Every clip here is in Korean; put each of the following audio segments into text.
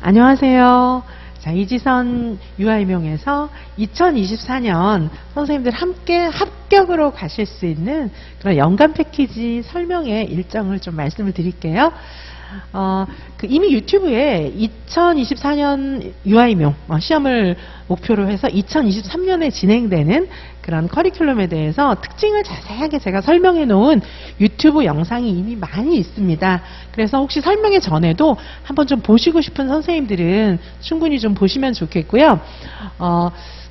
안녕하세요. 자, 이지선 유아임용에서 2024년 선생님들 함께 합격으로 가실 수 있는 그런 연간 패키지 설명의 일정을 좀 말씀을 드릴게요. 이미 유튜브에 2024년 유아임용 시험을 목표로 해서 2023년에 진행되는 그런 커리큘럼에 대해서 특징을 자세하게 제가 설명해 놓은 유튜브 영상이 이미 많이 있습니다. 그래서 혹시 설명회 전에도 한번 좀 보시고 싶은 선생님들은 충분히 좀 보시면 좋겠고요.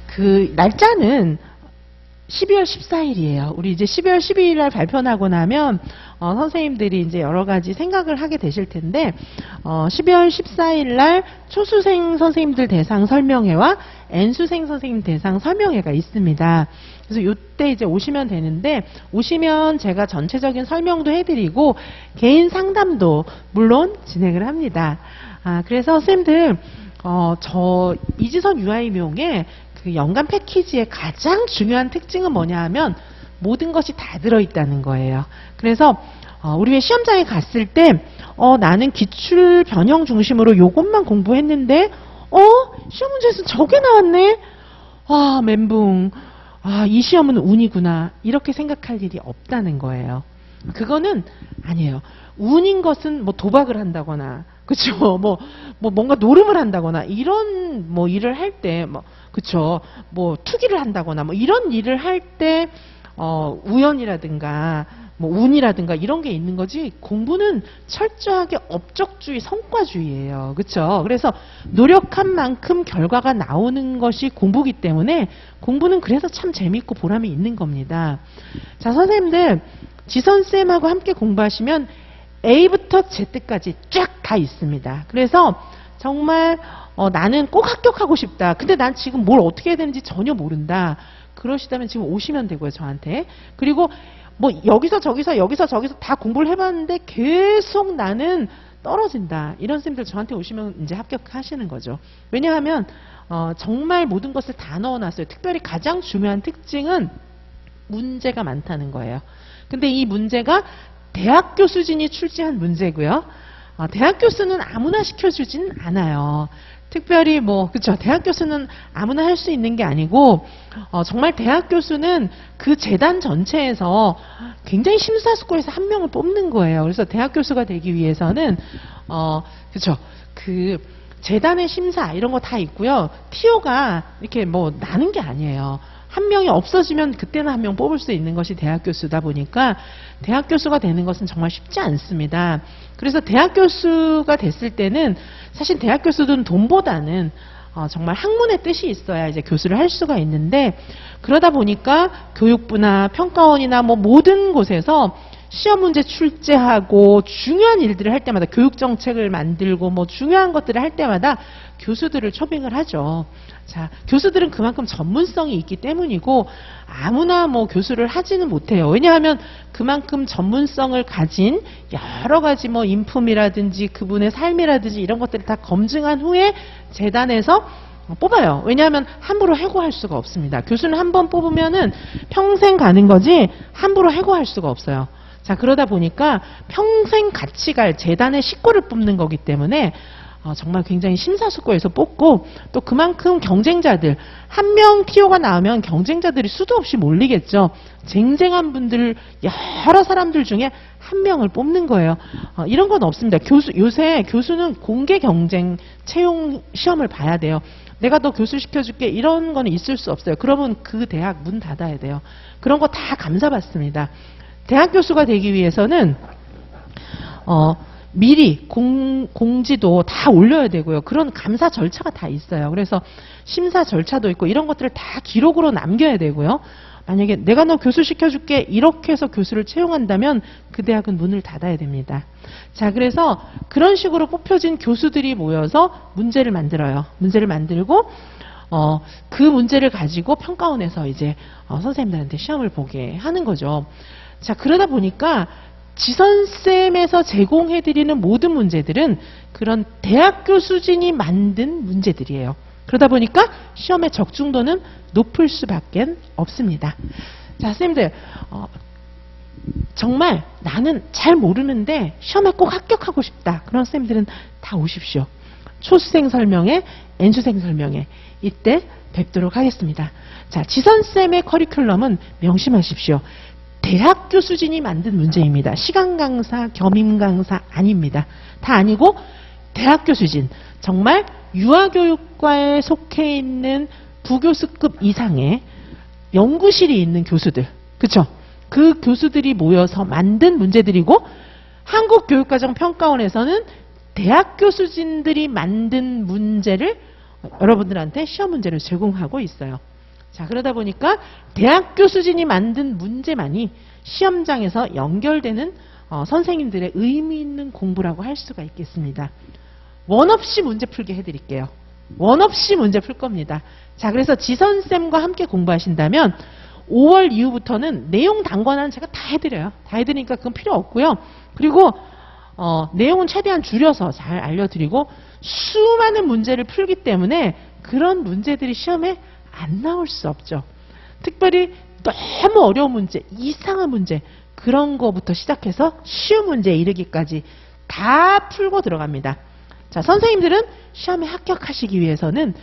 그 날짜는 12월 14일이에요. 우리 이제 12월 12일 날 발표하고 나면 선생님들이 이제 여러 가지 생각을 하게 되실 텐데 12월 14일 날 초수생 선생님들 대상 설명회와 N수생 선생님 대상 설명회가 있습니다. 그래서 이때 이제 오시면 되는데 오시면 제가 전체적인 설명도 해드리고 개인 상담도 물론 진행을 합니다. 그래서 선생님들 저 이지선 유아임용의 그 연간 패키지의 가장 중요한 특징은 뭐냐 하면 모든 것이 다 들어있다는 거예요. 그래서 우리 왜 시험장에 갔을 때 나는 기출 변형 중심으로 요것만 공부했는데 시험 문제에서 저게 나왔네? 멘붕. 이 시험은 운이구나. 이렇게 생각할 일이 없다는 거예요. 그거는 아니에요. 운인 것은 뭐 도박을 한다거나 그쵸? 뭔가 노름을 한다거나 이런 일을 할 때 그쵸? 투기를 한다거나 이런 일을 할 때 우연이라든가 운이라든가 이런 게 있는 거지 공부는 철저하게 업적주의, 성과주의예요. 그쵸? 그래서 노력한 만큼 결과가 나오는 것이 공부기 때문에 공부는 그래서 참 재밌고 보람이 있는 겁니다. 자, 선생님들 지선쌤하고 함께 공부하시면 A부터 Z까지 쫙 다 있습니다. 그래서 정말 나는 꼭 합격하고 싶다. 근데 난 지금 뭘 어떻게 해야 되는지 전혀 모른다. 그러시다면 지금 오시면 되고요, 저한테. 그리고 여기서 저기서 다 공부를 해봤는데 계속 나는 떨어진다. 이런 쌤들 저한테 오시면 이제 합격하시는 거죠. 왜냐하면 정말 모든 것을 다 넣어놨어요. 특별히 가장 중요한 특징은 문제가 많다는 거예요. 근데 이 문제가 대학교 수준이 출제한 문제고요. 대학 교수는 아무나 시켜주진 않아요. 특별히 그쵸. 대학 교수는 아무나 할 수 있는 게 아니고, 정말 대학 교수는 그 재단 전체에서 굉장히 심사숙고해서 한 명을 뽑는 거예요. 그래서 대학 교수가 되기 위해서는, 그쵸. 재단의 심사 이런 거 다 있고요. 티오가 이렇게 나는 게 아니에요. 한 명이 없어지면 그때는 한 명 뽑을 수 있는 것이 대학 교수다 보니까 대학 교수가 되는 것은 정말 쉽지 않습니다. 그래서 대학 교수가 됐을 때는 사실 대학 교수들은 돈보다는 정말 학문의 뜻이 있어야 이제 교수를 할 수가 있는데 그러다 보니까 교육부나 평가원이나 모든 곳에서 시험 문제 출제하고 중요한 일들을 할 때마다 교육 정책을 만들고 중요한 것들을 할 때마다 교수들을 초빙을 하죠. 자, 교수들은 그만큼 전문성이 있기 때문이고 아무나 교수를 하지는 못해요. 왜냐하면 그만큼 전문성을 가진 여러 가지 인품이라든지 그분의 삶이라든지 이런 것들을 다 검증한 후에 재단에서 뽑아요. 왜냐하면 함부로 해고할 수가 없습니다. 교수는 한 번 뽑으면은 평생 가는 거지 함부로 해고할 수가 없어요. 자, 그러다 보니까 평생 같이 갈 재단의 식구를 뽑는 거기 때문에 정말 굉장히 심사숙고해서 뽑고 또 그만큼 경쟁자들 한 명 티오가 나오면 경쟁자들이 수도 없이 몰리겠죠. 쟁쟁한 분들 여러 사람들 중에 한 명을 뽑는 거예요. 이런 건 없습니다. 요새 교수는 공개 경쟁 채용 시험을 봐야 돼요. 내가 너 교수 시켜줄게 이런 거는 있을 수 없어요. 그러면 그 대학 문 닫아야 돼요. 그런 거 다 감사받습니다. 대학 교수가 되기 위해서는 미리 공지도 다 올려야 되고요. 그런 감사 절차가 다 있어요. 그래서 심사 절차도 있고 이런 것들을 다 기록으로 남겨야 되고요. 만약에 내가 너 교수 시켜줄게 이렇게 해서 교수를 채용한다면 그 대학은 문을 닫아야 됩니다. 자, 그래서 그런 식으로 뽑혀진 교수들이 모여서 문제를 만들어요. 문제를 만들고 그 문제를 가지고 평가원에서 이제 선생님들한테 시험을 보게 하는 거죠. 자, 그러다 보니까 지선쌤에서 제공해드리는 모든 문제들은 그런 대학교 수준이 만든 문제들이에요. 그러다 보니까 시험의 적중도는 높을 수밖에 없습니다. 자, 선생님들 정말 나는 잘 모르는데 시험에 꼭 합격하고 싶다. 그런 선생님들은 다 오십시오. 초수생 설명회, N수생 설명회 이때 뵙도록 하겠습니다. 자, 지선쌤의 커리큘럼은 명심하십시오. 대학교 수준이 만든 문제입니다. 시간 강사, 겸임 강사 아닙니다. 다 아니고 대학교 수준, 정말 유아교육과에 속해 있는 부교수급 이상의 연구실이 있는 교수들, 그쵸? 그 교수들이 모여서 만든 문제들이고, 한국교육과정평가원에서는 대학교 수준들이 만든 문제를 여러분들한테 시험 문제를 제공하고 있어요. 자, 그러다 보니까 대학교 수준이 만든 문제만이 시험장에서 연결되는 선생님들의 의미 있는 공부라고 할 수가 있겠습니다. 원 없이 문제 풀게 해드릴게요. 원 없이 문제 풀 겁니다. 자, 그래서 지선쌤과 함께 공부하신다면 5월 이후부터는 내용 단권화는 제가 다 해드려요. 다 해드리니까 그건 필요 없고요. 그리고 내용은 최대한 줄여서 잘 알려드리고, 수많은 문제를 풀기 때문에 그런 문제들이 시험에 안 나올 수 없죠. 특별히 너무 어려운 문제, 이상한 문제, 그런 거부터 시작해서 쉬운 문제에 이르기까지 다 풀고 들어갑니다. 자, 선생님들은 시험에 합격하시기 위해서는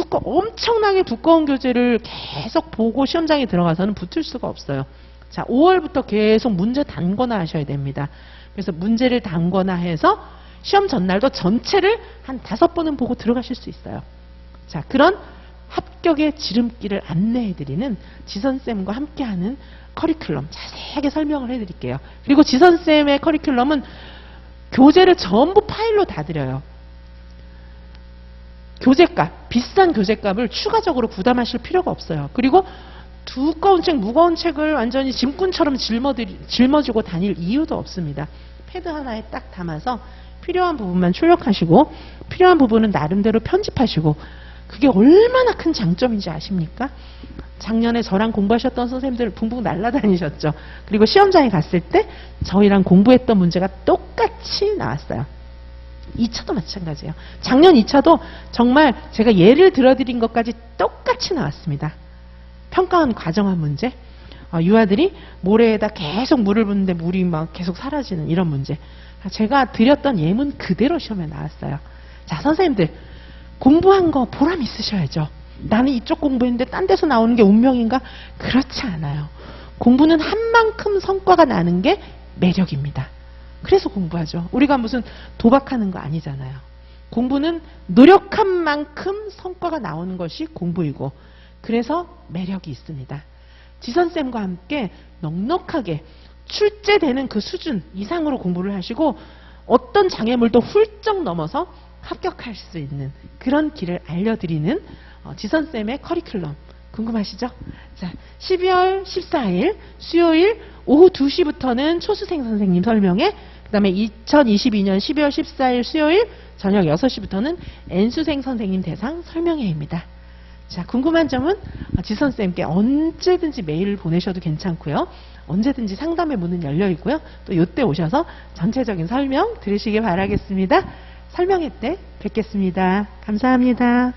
엄청나게 두꺼운 교재를 계속 보고 시험장에 들어가서는 붙을 수가 없어요. 자, 5월부터 계속 문제 단권화 하셔야 됩니다. 그래서 문제를 단권화 해서 시험 전날도 전체를 한 5번은 보고 들어가실 수 있어요. 자, 그런 합격의 지름길을 안내해드리는 지선쌤과 함께하는 커리큘럼 자세하게 설명을 해드릴게요. 그리고 지선쌤의 커리큘럼은 교재를 전부 파일로 다 드려요. 교재값, 비싼 교재값을 추가적으로 부담하실 필요가 없어요. 그리고 두꺼운 책, 무거운 책을 완전히 짐꾼처럼 짊어지고 다닐 이유도 없습니다. 패드 하나에 딱 담아서 필요한 부분만 출력하시고, 필요한 부분은 나름대로 편집하시고, 그게 얼마나 큰 장점인지 아십니까? 작년에 저랑 공부하셨던 선생님들 붕붕 날아다니셨죠. 그리고 시험장에 갔을 때 저희랑 공부했던 문제가 똑같이 나왔어요. 2차도 마찬가지예요. 작년 2차도 정말 제가 예를 들어드린 것까지 똑같이 나왔습니다. 평가원 과정한 문제, 유아들이 모래에다 계속 물을 붓는데 물이 막 계속 사라지는 이런 문제, 제가 드렸던 예문 그대로 시험에 나왔어요. 자, 선생님들 공부한 거 보람 있으셔야죠. 나는 이쪽 공부했는데 딴 데서 나오는 게 운명인가? 그렇지 않아요. 공부는 한 만큼 성과가 나는 게 매력입니다. 그래서 공부하죠. 우리가 무슨 도박하는 거 아니잖아요. 공부는 노력한 만큼 성과가 나오는 것이 공부이고, 그래서 매력이 있습니다. 지선쌤과 함께 넉넉하게 출제되는 그 수준 이상으로 공부를 하시고, 어떤 장애물도 훌쩍 넘어서 합격할 수 있는 그런 길을 알려드리는 지선쌤의 커리큘럼 궁금하시죠? 자, 12월 14일 수요일 오후 2시부터는 초수생 선생님 설명회, 그 다음에 2022년 12월 14일 수요일 저녁 6시부터는 N수생 선생님 대상 설명회입니다. 자, 궁금한 점은 지선쌤께 언제든지 메일을 보내셔도 괜찮고요. 언제든지 상담의 문은 열려 있고요. 또 이때 오셔서 전체적인 설명 들으시길 바라겠습니다. 설명회 때 뵙겠습니다. 감사합니다.